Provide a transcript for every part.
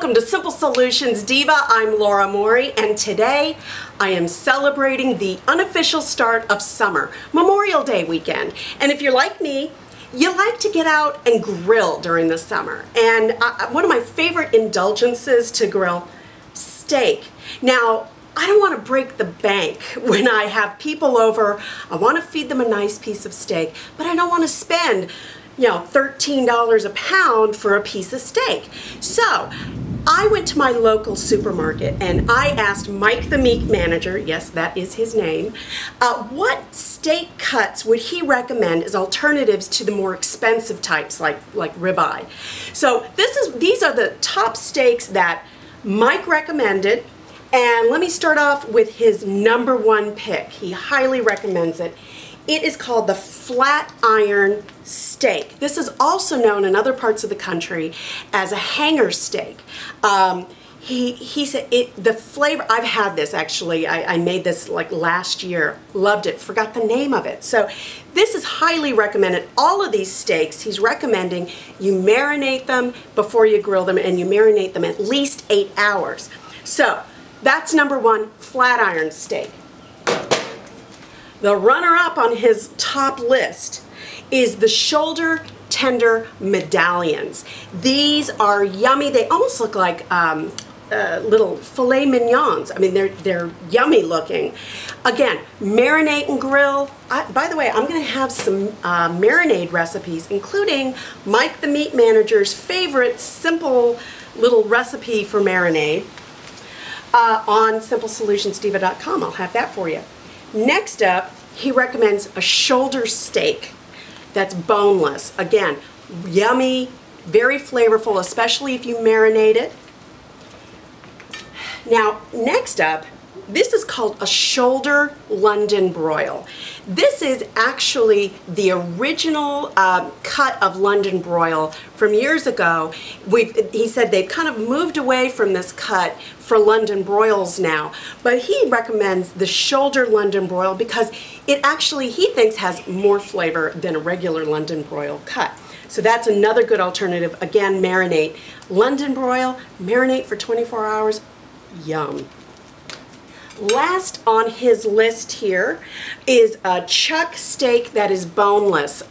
Welcome to Simple Solutions Diva. I'm Laura Morey, and today I am celebrating the unofficial start of summer, Memorial Day weekend. And if you're like me, you like to get out and grill during the summer. And one of my favorite indulgences to grill, steak. Now, I don't want to break the bank when I have people over. I want to feed them a nice piece of steak, but I don't want to spend, $13 a pound for a piece of steak. So I went to my local supermarket and I asked Mike the meat manager, yes, that is his name, what steak cuts would he recommend as alternatives to the more expensive types like ribeye. So these are the top steaks that Mike recommended. And let me start off with his #1 pick. He highly recommends it. It is called the flat iron steak. This is also known in other parts of the country as a hanger steak. He said the flavor, I've had this actually, I made this like last year, loved it, forgot the name of it. So this is highly recommended. All of these steaks, he's recommending you marinate them before you grill them, and you marinate them at least 8 hours. So that's #1, flat iron steak. The runner-up on his top list is the shoulder tender medallions. These are yummy. They almost look like little filet mignons. I mean, they're yummy looking. Again, marinate and grill. By the way, I'm going to have some marinade recipes, including Mike the meat manager's favorite simple little recipe for marinade on simplesolutionsdiva.com. I'll have that for you. Next up, he recommends a shoulder steak that's boneless. Again, yummy, very flavorful, especially if you marinate it. Now, next up, this is called a shoulder London broil. This is actually the original cut of London broil from years ago. He said they've kind of moved away from this cut for London broils now, but he recommends the shoulder London broil because it actually, he thinks, has more flavor than a regular London broil cut. So that's another good alternative. Again, marinate. London broil, marinate for 24 hours. Yum. Last on his list here is a chuck steak that is boneless.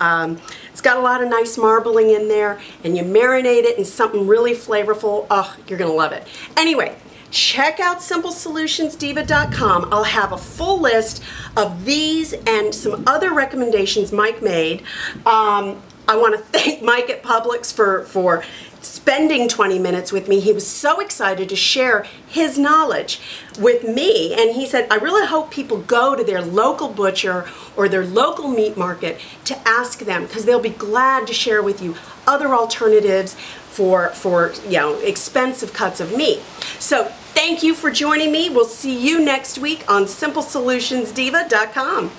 It's got a lot of nice marbling in there, and you marinate it in something really flavorful. Oh, you're going to love it. Anyway, check out simplesolutionsdiva.com. I'll have a full list of these and some other recommendations Mike made. I want to thank Mike at Publix for spending 20 minutes with me. He was so excited to share his knowledge with me, and he said, I really hope people go to their local butcher or their local meat market to ask them, because they'll be glad to share with you other alternatives for expensive cuts of meat. So thank you for joining me. We'll see you next week on simplesolutionsdiva.com.